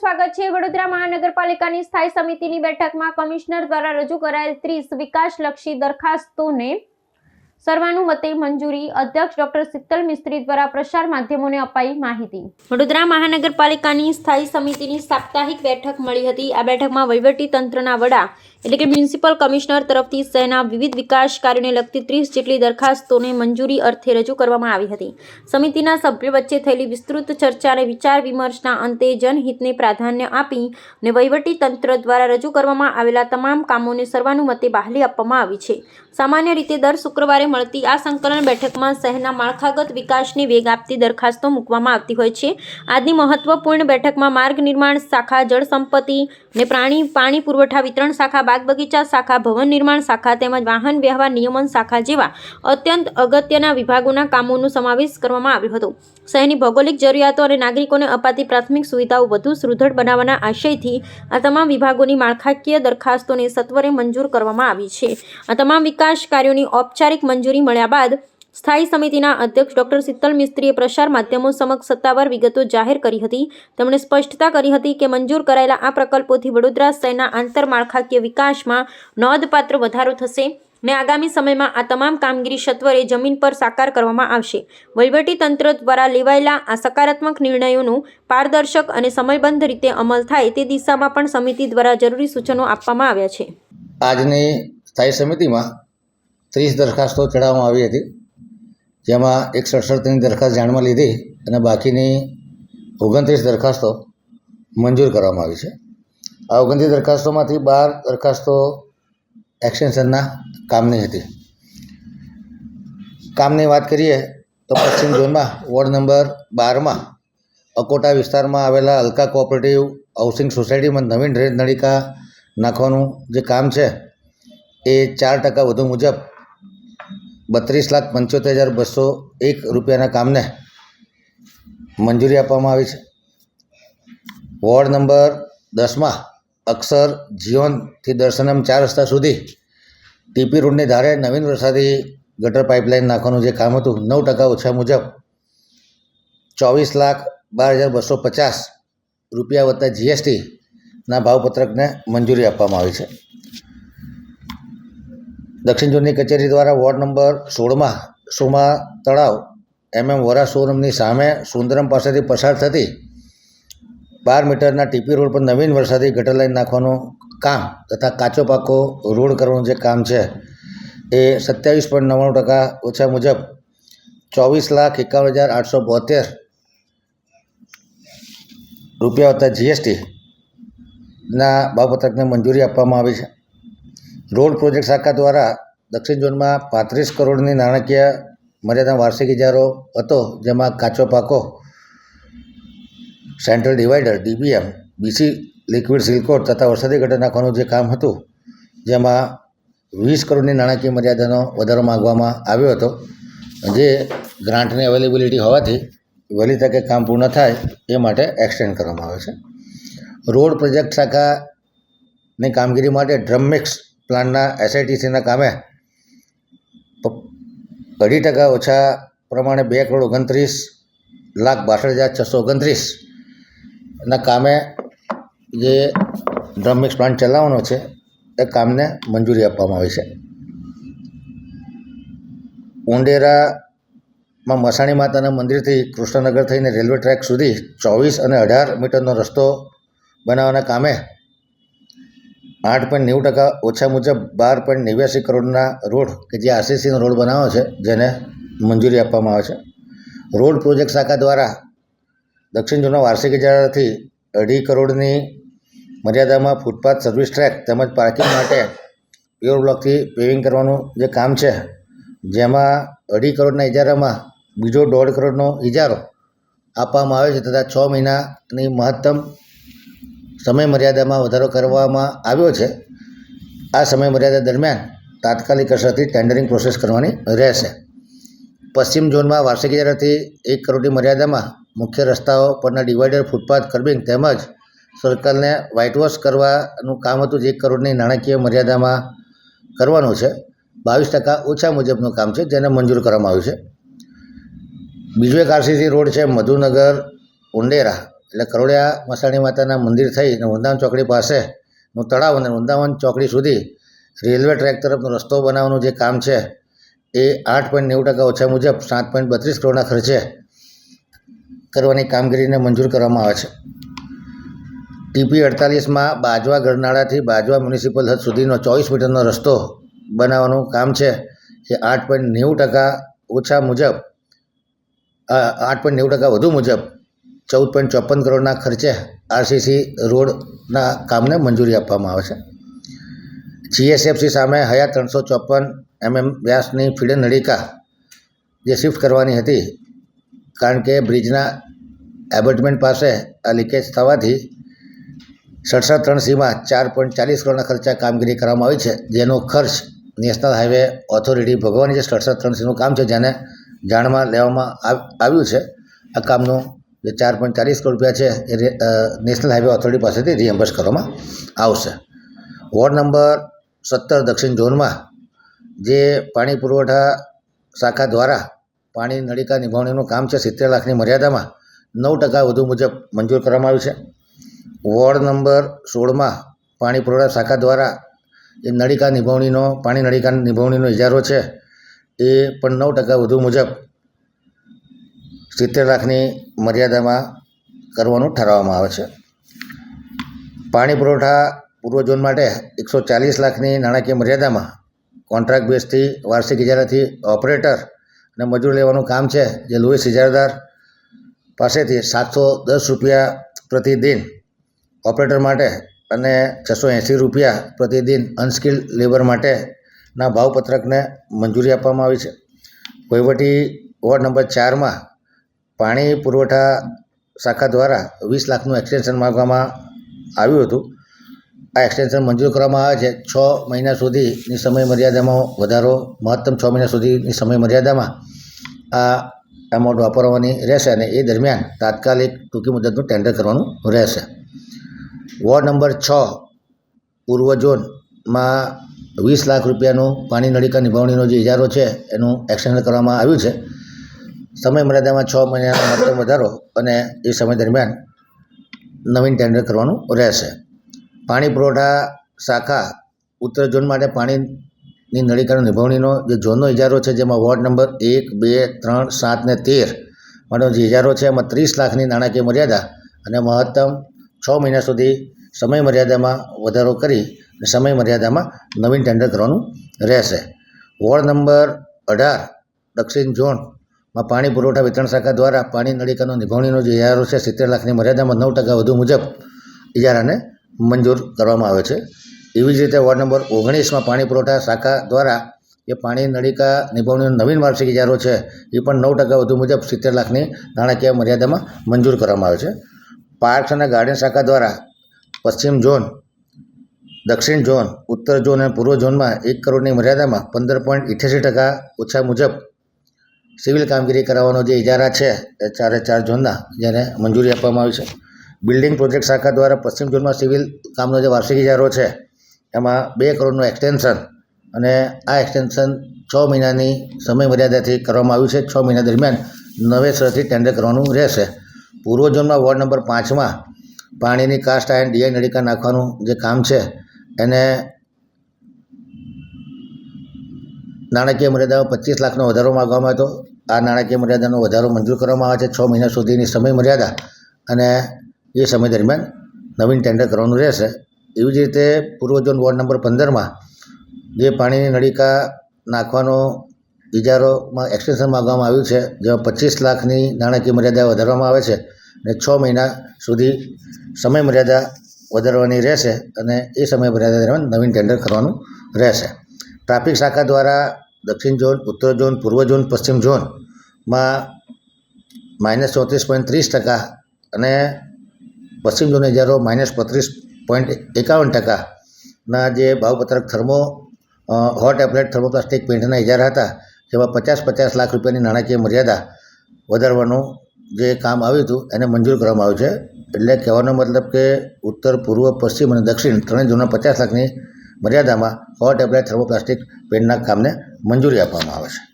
સ્વાગત છે। વડોદરા મહાનગરપાલિકાની સ્થાયી સમિતિની બેઠકમાં કમિશનર દ્વારા રજૂ કરાયેલ 30 વિકાસલક્ષી દરખાસ્તોને સર્વાનુમતે મંજૂરી। અધ્યક્ષ ડોક્ટર શીતલ મિસ્ત્રી દ્વારા પ્રસાર માધ્યમોને અપાઈ માહિતી। વડોદરા મહાનગરપાલિકાની સ્થાયી સમિતિની સાપ્તાહિક બેઠક મળી હતી। આ બેઠકમાં વહીવટી તંત્રના વડા એટલે કે મ્યુનિસિપલ કમિશનર તરફથી શહેરના વિવિધ વિકાસ કાર્યોને લગતી 30 જેટલી દરખાસ્તોને મંજૂરી અર્થે રજૂ કરવામાં આવી હતી। સમિતિના સભ્યો વચ્ચે થયેલી વિસ્તૃત ચર્ચા અને વિચાર વિમર્શના અંતે જનહિતને પ્રાધાન્ય આપી અને વહીવટી તંત્ર દ્વારા રજૂ કરવામાં આવેલા તમામ કામોને સર્વાનુમતે બહાલી આપવામાં આવી છે। સામાન્ય રીતે દર શુક્રવારે મળતી આ સંકલન બેઠકમાં શહેરના માળખાગત વિકાસને વેગ આપતી દરખાસ્તો મૂકવામાં આવતી હોય છે। આજની મહત્વપૂર્ણ બેઠકમાં માર્ગ નિર્માણ શાખા, જળ સંપત્તિ અને પાણી પુરવઠા વિતરણ શાખા, બાગ બગીચા શાખા, ભવન નિર્માણ શાખા તેમજ વાહન વ્યવહાર નિયમન શાખા જેવા અત્યંત અગત્યના વિભાગોના કામોનો સમાવેશ કરવામાં આવ્યો હતો। શહેરની ભૌગોલિક જરૂરિયાતો અને નાગરિકોને અપાતી પ્રાથમિક સુવિધાઓ વધુ સુદૃઢ બનાવવાના આશયથી આ તમામ વિભાગોની માળખાકીય દરખાસ્તોને સત્વરે મંજૂર કરવામાં આવી છે। આ તમામ વિકાસ કાર્યોની ઔપચારિક મંજૂરી મળ્યા બાદ સ્થાયી સમિતિના અધ્યક્ષ ડોક્ટર શીતલ મિસ્ત્રીએ પ્રસાર માધ્યમો સમક્ષ સત્તાવાર વિગતો જાહેર કરી હતી। તેમણે સ્પષ્ટતા કરી હતી કે મંજૂર કરાયેલા આ પ્રકલ્પોથી વડોદરા શહેરના આંતરમાળખાકીય વિકાસમાં નોંધપાત્ર વધારો થશે ને આગામી સમયમાં આ તમામ કામગીરી સત્વરે જમીન પર સાકાર કરવામાં આવશે। વહીવટી તંત્ર દ્વારા લેવાયેલા આ સકારાત્મક નિર્ણયોનો પારદર્શક અને સમયબદ્ધ રીતે અમલ થાય તે દિશામાં પણ સમિતિ દ્વારા જરૂરી સૂચનો આપવામાં આવ્યા છે। આજની સ્થાયી સમિતિમાં 30 દરખાસ્તો ચડાવવામાં આવી હતી, જેમાં 167ની દરખાસ્ત જાણમાં લીધી અને બાકીની 29 દરખાસ્તો મંજૂર કરવામાં આવી છે। આ 29 દરખાસ્તોમાંથી 12 દરખાસ્તો એક્સટેન્શનના કામની હતી। કામની વાત કરીએ તો પશ્ચિમ ઝોનમાં વોર્ડ નંબર 12માં અકોટા વિસ્તારમાં આવેલા અલકા કોઓપરેટિવ હાઉસિંગ સોસાયટીમાં નવીન ડ્રેનેજ નળિકા નાખવાનું જે કામ છે એ 4% વધુ મુજબ 32,75,201 રૂપિયાના કામને મંજૂરી આપવામાં આવી છે। વોર્ડ નંબર 10માં અક્ષર જીવનથી દર્શનમ 4 રસ્તા સુધી ટીપી રોડની ધારે નવીન વરસાદી ગટર પાઇપલાઇન નાખવાનું જે કામ હતું 9% ઓછા મુજબ 24,12,250 રૂપિયા વત્તા GSTના ભાવપત્રકને મંજૂરી આપવામાં આવી છે। દક્ષિણ ઝોનની કચેરી દ્વારા વોર્ડ નંબર 16માં સોમા તળાવ વોરા શોરૂમની સામે સુંદરમ પાસેથી પસાર થતી 12 મીટરના ટીપી રોડ પર નવીન વરસાદી ગટર લાઇન નાખવાનું કામ તથા કાચો પાકો રોડ કરવાનું જે કામ છે એ 27.99% ઓછા મુજબ 24,51,872 રૂપિયા વત્તા GSTના ભાવપત્રકને મંજૂરી આપવામાં આવી છે। રોડ પ્રોજેક્ટ શાખા દ્વારા દક્ષિણ ઝોનમાં 35 કરોડની નાણાકીય મર્યાદા વાર્ષિક ઇજારો હતો, જેમાં કાચો પાકો, central divider, DBM, BC liquid seal coat તથા વરસાદી ગટર નાખવાનું જે કામ હતું, જેમાં 20 કરોડની નાણાકીય મર્યાદાનો વધારો માગવામાં આવ્યો હતો, જે ગ્રાન્ટની અવેલેબિલિટી હોવાથી વહેલી તકે કામ પૂર્ણ થાય એ માટે એક્સટેન્ડ કરવામાં આવે છે। રોડ પ્રોજેક્ટ શાખાની કામગીરી માટે ડ્રમ મિક્સ પ્લાન્ટના SITCના કામે 2.5% ઓછા પ્રમાણે 2,29,62,629ના કામે જે ડ્રમ મિક્સ પ્લાન્ટ ચલાવવાનો છે એ કામને મંજૂરી આપવામાં આવી છે। ઉંડેરામાં મસાણી માતાના મંદિરથી કૃષ્ણનગર થઈને રેલવે ટ્રેક સુધી 24 અને 18 મીટરનો રસ્તો બનાવવાના કામે 8.90% ઓછા મુજબ 12.89 કરોડના રોડ કે જે RCCનો રોડ બનાવવાનો છે જેને મંજૂરી આપવામાં આવે છે। રોડ પ્રોજેક્ટ શાખા દ્વારા દક્ષિણ ઝોનના વાર્ષિક ઇજારાથી 2.5 કરોડની મર્યાદામાં ફૂટપાથ, સર્વિસ ટ્રેક તેમજ પાર્કિંગ માટે પ્યોર બ્લોકથી પેવિંગ કરવાનું જે કામ છે, જેમાં 2.5 કરોડના ઇજારામાં બીજો 1.5 કરોડનો ઇજારો આપવામાં આવે છે તથા 6 મહિનાની મહત્તમ સમય મર્યાદામાં વધારો કરવામાં આવ્યો છે। આ સમય મર્યાદા દરમિયાન તાત્કાલિક અસરથી ટેન્ડરિંગ પ્રોસેસ કરવાની રહેશે। પશ્ચિમ ઝોનમાં વાર્ષિક ઇજારાથી 1 કરોડની મર્યાદામાં મુખ્ય રસ્તાઓ પરના ડિવાઈડર, ફૂટપાથ, કર્બિંગ તેમજ સર્કલને વ્હાઇટ વોશ કરવાનું કામ હતું, જે 1 કરોડની નાણાકીય મર્યાદામાં કરવાનું છે। 22% ઓછા મુજબનું કામ છે, જેને મંજૂર કરવામાં આવ્યું છે। બીજો એક RCC રોડ છે મધુનગર ઉંડેરા એટલે કરોડિયા મસાણી માતાના મંદિર થઈને વૃંદાવન ચોકડી પાસેનું તળાવ અને વૃંદાવન ચોકડી સુધી રેલવે ટ્રેક તરફનો રસ્તો બનાવવાનું જે કામ છે એ 8.90% ઓછા મુજબ 7.32 કરોડના ખર્ચે કરવાની કામગીરીને મંજૂર કરવામાં આવે છે. ટીપી 48માં બાજવા ગરનાળાથી બાજવા મ્યુનિસિપલ હદ સુધીનો 24 મીટરનો રસ્તો બનાવવાનું કામ છે એ 8.90% ઓછા મુજબ 8.90% વધુ મુજબ 14.54 કરોડના ખર્ચે આરસીસી રોડના કામને મંજૂરી આપવામાં આવે છે. જીએસએફસી સામે હયાત 354 mm વ્યાસની ફીડર નળિકા જે શિફ્ટ કરવાની હતી, કારણ કે બ્રિજના એબટમેન્ટ પાસે આ લીકેજ થવાથી 67-3Cમાં 4.40 કરોડના ખર્ચે કામગીરી કરવામાં આવી છે, જેનો ખર્ચ નેશનલ હાઈવે ઓથોરિટી ભોગવવાની છે. 67-3Cનું કામ છે, જેને જાણમાં લેવામાં આવ્યું છે. આ કામનું જે 4.40 કરોડ રૂપિયા છે એ નેશનલ હાઈવે ઓથોરિટી પાસેથી રિએમ્બર્સ કરવામાં આવશે. વોર્ડ નંબર 17 દક્ષિણ ઝોનમાં જે પાણી પુરવઠા શાખા દ્વારા પાણી નળિકા નિભાવણીનું કામ છે 70 લાખની મર્યાદામાં 9% વધુ મુજબ મંજૂર કરવામાં આવ્યું છે. વોર્ડ નંબર 16માં પાણી પુરવઠા શાખા દ્વારા એ નળિકા નિભાવણીનો પાણી નળિકા નિભાવણીનો ઇજારો છે એ પણ 9% વધુ મુજબ 70 લાખની મર્યાદામાં કરવાનું ઠરાવવામાં આવે છે. પાણી પુરવઠા પૂર્વ ઝોન માટે 140 લાખની નાણાકીય મર્યાદામાં કોન્ટ્રાક્ટ બેઝથી વાર્ષિક ઇજારાથી ઓપરેટર અને મજૂર લેવાનું કામ છે, જે લુઈસ ઇજારદાર પાસેથી 710 રૂપિયા પ્રતિદિન ઓપરેટર માટે અને 680 રૂપિયા પ્રતિદિન અનસ્કિલ્ડ લેબર માટેના ભાવપત્રકને મંજૂરી આપવામાં આવી છે. વહીવટી વોર્ડ નંબર 4માં પાણી પુરવઠા શાખા દ્વારા 20 લાખનું એક્સટેન્શન માગવામાં આવ્યું હતું. આ એક્સટેન્શન મંજૂર કરવામાં આવે છે. 6 મહિના સુધીની સમય મર્યાદામાં વધારો, મહત્તમ 6 મહિના સુધીની સમય મર્યાદામાં આ એમાઉન્ટ વાપરવાની રહેશે અને એ દરમિયાન તાત્કાલિક ટૂંકી મુદતનું ટેન્ડર કરવાનું રહેશે. વોર્ડ નંબર 6 પૂર્વ ઝોનમાં 20 લાખ રૂપિયાનું પાણી નળિકા નિભાવણીનો જે ઇજારો છે એનું એક્સટેન્શન કરવામાં આવ્યું છે. સમય મર્યાદામાં 6 મહિનાનો મહત્તમ વધારો અને એ સમય દરમિયાન નવીન ટેન્ડર કરવાનું રહેશે. પાણી પુરવઠા શાખા ઉત્તર ઝોન માટે પાણીની નળિકાનો નિભાવણીનો જે ઝોનનો ઇજારો છે, જેમાં વોર્ડ નંબર 1, 2, 3, 7 ને 13 માટેનો જે ઇજારો છે એમાં 30 લાખની નાણાકીય મર્યાદા અને મહત્તમ 6 મહિના સુધી સમય મર્યાદામાં વધારો કરી સમય મર્યાદામાં નવીન ટેન્ડર કરવાનું રહેશે. વોર્ડ નંબર 18 દક્ષિણ ઝોનમાં પાણી પુરવઠા વિતરણ શાખા દ્વારા પાણી નળિકાનો નિભાવણીનો જે ઇજારો છે 70 લાખની મર્યાદામાં 9% વધુ મુજબ ઇજારાને મંજૂર કરવામાં આવે છે. એવી જ રીતે વોર્ડ નંબર 19માં પાણી પુરવઠા શાખા દ્વારા જે પાણી નળિકા નિભાવણીનો નવીન વાર્ષિક ઇજારો છે એ પણ 9% વધુ મુજબ 70 લાખની નાણાકીય મર્યાદામાં મંજૂર કરવામાં આવે છે. પાર્ક્સ અને ગાર્ડન શાખા દ્વારા પશ્ચિમ ઝોન, દક્ષિણ ઝોન, ઉત્તર ઝોન અને પૂર્વ ઝોનમાં 1 કરોડની મર્યાદામાં 15.88% ઓછા મુજબ સિવિલ કામગીરી કરાવવાનો જે ઇજારા છે એ 4 ઝોનના, જેને મંજૂરી આપવામાં આવી છે. બિલ્ડિંગ પ્રોજેક્ટ શાખા દ્વારા પશ્ચિમ ઝોનમાં સિવિલ કામનો જે વાર્ષિક ઇજારો છે એમાં 2 કરોડનું એક્સટેન્શન અને આ એક્સટેન્શન 6 મહિનાની સમય મર્યાદાથી કરવામાં આવ્યું છે. 6 મહિના દરમિયાન નવેસરથી ટેન્ડર કરવાનું રહેશે. પૂર્વ ઝોનમાં વોર્ડ નંબર 5માં પાણીની કાસ્ટ આયર્ન ડીઆઈ નળિકા નાખવાનું જે કામ છે એને નાણાકીય મર્યાદામાં 25 લાખનો વધારો માગવામાં હતો. આ નાણાકીય મર્યાદાનો વધારો મંજૂર કરવામાં આવે છે. 6 મહિના સુધીની સમય મર્યાદા અને એ સમય દરમિયાન નવીન ટેન્ડર કરવાનું રહેશે. એવી જ રીતે પૂર્વ ઝોન વોર્ડ નંબર 15માં જે પાણીની નળિકા નાખવાનો ઇજારોમાં એક્સટેન્શન માગવામાં આવ્યું છે, જેમાં 25 લાખની નાણાકીય મર્યાદા વધારવામાં આવે છે અને 6 મહિના સુધી સમય મર્યાદા વધારવાની રહેશે અને એ સમય મર્યાદા દરમિયાન નવીન ટેન્ડર કરવાનું રહેશે. ટ્રાફિક શાખા દ્વારા દક્ષિણ ઝોન, ઉત્તર ઝોન, પૂર્વ ઝોન, પશ્ચિમ ઝોનમાં -34.30% અને પશ્ચિમ ઝોનનો ઇજારો -35.51%ના જે ભાવપત્રક હોટ એપ્લાઇડ થર્મોપ્લાસ્ટિક પેઇન્ટના ઇજારા હતા, જેમાં 50 લાખ રૂપિયાની નાણાકીય મર્યાદા વધારવાનું જે કામ આવ્યું હતું એને મંજૂર કરવામાં આવ્યું છે. એટલે કહેવાનો મતલબ કે ઉત્તર, પૂર્વ, પશ્ચિમ અને દક્ષિણ ત્રણેય ઝોનના 50 લાખની મર્યાદામાં હોટ એપ્લાઇડ થર્મોપ્લાસ્ટિક પેઇન્ટના કામને મંજૂરી આપવામાં આવે છે.